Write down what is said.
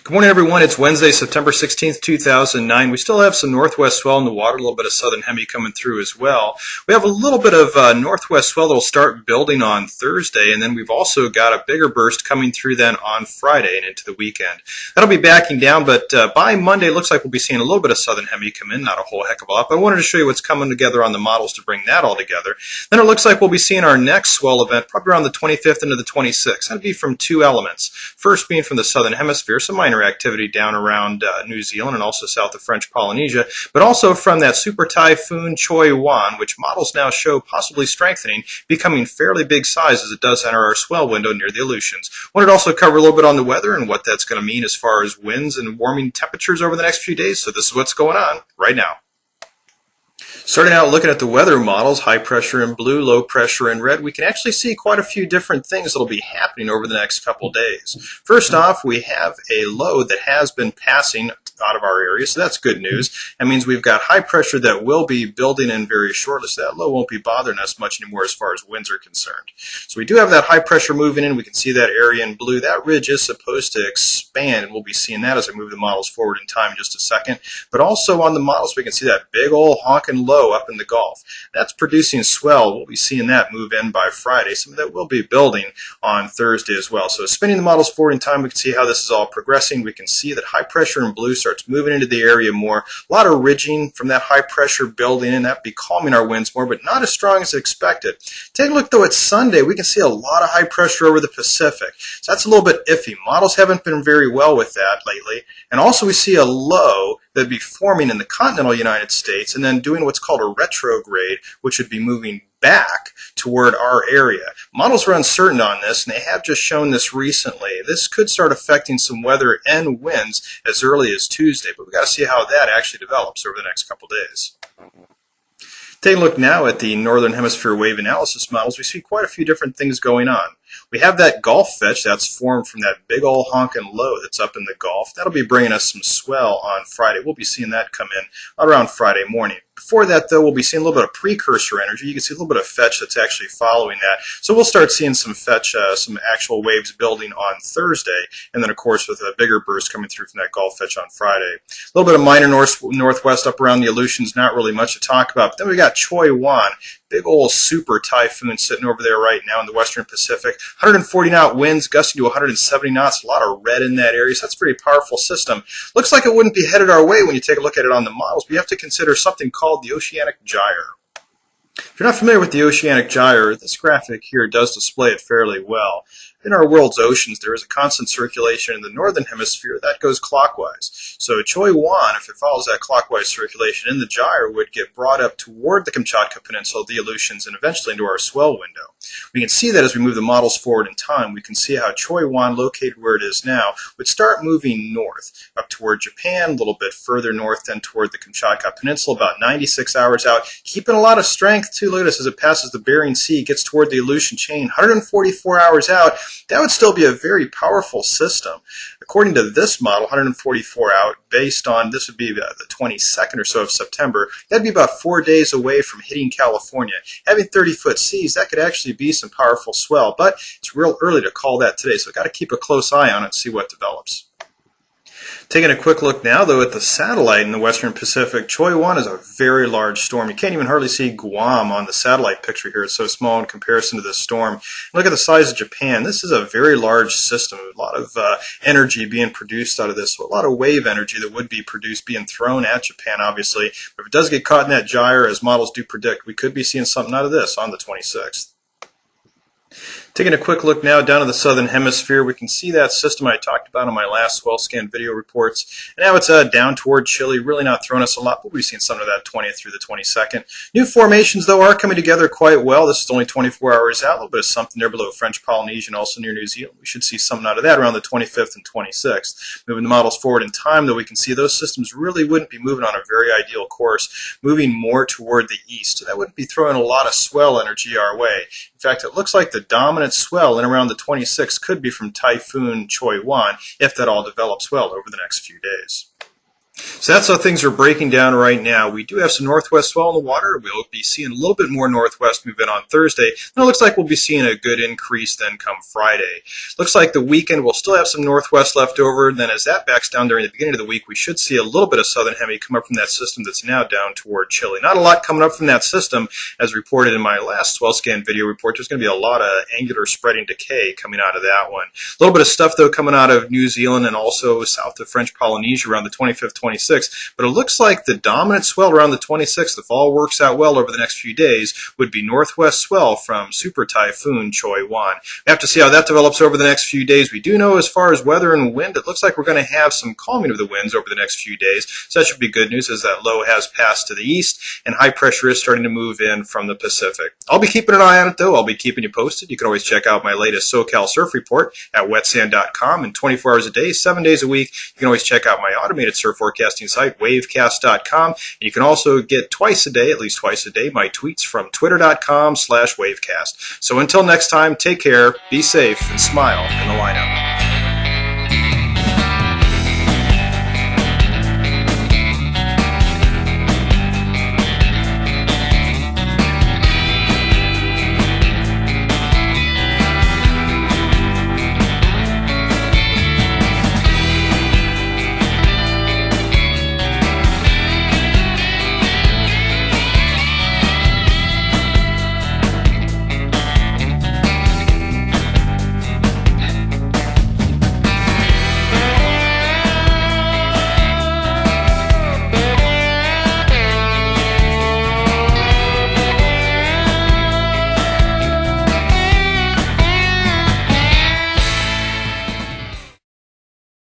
Good morning, everyone. It's Wednesday, September 16th, 2009. We still have some northwest swell in the water, a little bit of southern hemi coming through as well. We have a little bit of northwest swell that will start building on Thursday, and then we've also got a bigger burst coming through then on Friday and into the weekend. That'll be backing down, but by Monday, it looks like we'll be seeing a little bit of southern hemi come in, not a whole heck of a lot, but I wanted to show you what's coming together on the models to bring that all together. Then it looks like we'll be seeing our next swell event probably around the 25th into the 26th. That'll be from two elements. First being from the southern hemisphere, some minor activity down around New Zealand and also south of French Polynesia, but also from that super typhoon Choi Wan, which models now show possibly strengthening, becoming fairly big size as it does enter our swell window near the Aleutians. Wanted to also cover a little bit on the weather and what that's going to mean as far as winds and warming temperatures over the next few days, so this is what's going on right now. Starting out looking at the weather models, high pressure in blue, low pressure in red, we can actually see quite a few different things that will be happening over the next couple days. First off, we have a low that has been passing out of our area, so that's good news. That means we've got high pressure that will be building in very shortly, so that low won't be bothering us much anymore as far as winds are concerned. So we do have that high pressure moving in. We can see that area in blue. That ridge is supposed to expand, and we'll be seeing that as I move the models forward in time in just a second. But also on the models, we can see that big old honking low up in the Gulf. That's producing swell. We'll be seeing that move in by Friday. Some of that will be building on Thursday as well. So spinning the models forward in time, we can see how this is all progressing. We can see that high pressure in blue starts moving into the area more. A lot of ridging from that high pressure building in. That'd be calming our winds more, but not as strong as expected. Take a look though at Sunday. We can see a lot of high pressure over the Pacific. So that's a little bit iffy. Models haven't been very well with that lately. And also we see a low that'd be forming in the continental United States and then doing what's called a retrograde, which would be moving back toward our area. Models are uncertain on this, and they have just shown this recently. This could start affecting some weather and winds as early as Tuesday, but we've got to see how that actually develops over the next couple days. Taking a look now at the Northern Hemisphere wave analysis models, we see quite a few different things going on. We have that Gulf fetch that's formed from that big old honking low that's up in the Gulf. That'll be bringing us some swell on Friday. We'll be seeing that come in around Friday morning. Before that, though, we'll be seeing a little bit of precursor energy. You can see a little bit of fetch that's actually following that. So we'll start seeing some fetch, some actual waves building on Thursday, and then, of course, with a bigger burst coming through from that Gulf fetch on Friday. A little bit of minor northwest up around the Aleutians, not really much to talk about. But then we got Choi Wan, big old super typhoon sitting over there right now in the western Pacific. 140-knot winds gusting to 170 knots, a lot of red in that area, so that's a pretty powerful system. Looks like it wouldn't be headed our way when you take a look at it on the models, but you have to consider something called the oceanic gyre. If you're not familiar with the oceanic gyre, this graphic here does display it fairly well. In our world's oceans, there is a constant circulation in the northern hemisphere that goes clockwise. So Choi Wan, if it follows that clockwise circulation in the gyre, would get brought up toward the Kamchatka Peninsula, the Aleutians, and eventually into our swell window. We can see that as we move the models forward in time. We can see how Choi Wan, located where it is now, would start moving north, up toward Japan, a little bit further north then toward the Kamchatka Peninsula, about 96 hours out, keeping a lot of strength too. Look at this as it passes the Bering Sea, gets toward the Aleutian chain, 144 hours out. That would still be a very powerful system. According to this model, 144 out, based on, this would be the 22nd or so of September, that'd be about 4 days away from hitting California. Having 30-foot seas, that could actually be some powerful swell, but it's real early to call that today, so we've got to keep a close eye on it and see what develops. Taking a quick look now, though, at the satellite in the western Pacific, Choi Wan is a very large storm. You can't even hardly see Guam on the satellite picture here. It's so small in comparison to this storm. Look at the size of Japan. This is a very large system. A lot of energy being produced out of this. So a lot of wave energy that would be produced being thrown at Japan, obviously. But if it does get caught in that gyre, as models do predict, we could be seeing something out of this on the 26th. Taking a quick look now down to the southern hemisphere, we can see that system I talked about on my last swell scan video reports. And now it's down toward Chile, really not throwing us a lot, but we've seen some of that 20th through the 22nd. New formations, though, are coming together quite well. This is only 24 hours out, a little bit of something there below French Polynesia and also near New Zealand. We should see something out of that around the 25th and 26th. Moving the models forward in time, though, we can see those systems really wouldn't be moving on a very ideal course, moving more toward the east. So that wouldn't be throwing a lot of swell energy our way. In fact, it looks like the dominant swell in around the 26th could be from Typhoon Choi-Wan if that all develops well over the next few days. So that's how things are breaking down right now. We do have some northwest swell in the water. We'll be seeing a little bit more northwest movement on Thursday. And it looks like we'll be seeing a good increase then come Friday. Looks like the weekend we'll still have some northwest left over. Then as that backs down during the beginning of the week, we should see a little bit of southern hemi come up from that system that's now down toward Chile. Not a lot coming up from that system. As reported in my last swell scan video report, there's going to be a lot of angular spreading decay coming out of that one. A little bit of stuff, though, coming out of New Zealand and also south of French Polynesia around the 25th, 26th, but it looks like the dominant swell around the 26th, if all works out well over the next few days, would be northwest swell from Super Typhoon Choi-Wan. We have to see how that develops over the next few days. We do know as far as weather and wind, it looks like we're going to have some calming of the winds over the next few days, so that should be good news as that low has passed to the east and high pressure is starting to move in from the Pacific. I'll be keeping an eye on it, though. I'll be keeping you posted. You can always check out my latest SoCal surf report at wetsand.com, and 24 hours a day, 7 days a week, you can always check out my automated surf forecasting site, wavecast.com. And you can also get twice a day, at least twice a day, my tweets from twitter.com/wavecast. So until next time, take care, be safe, and smile in the lineup.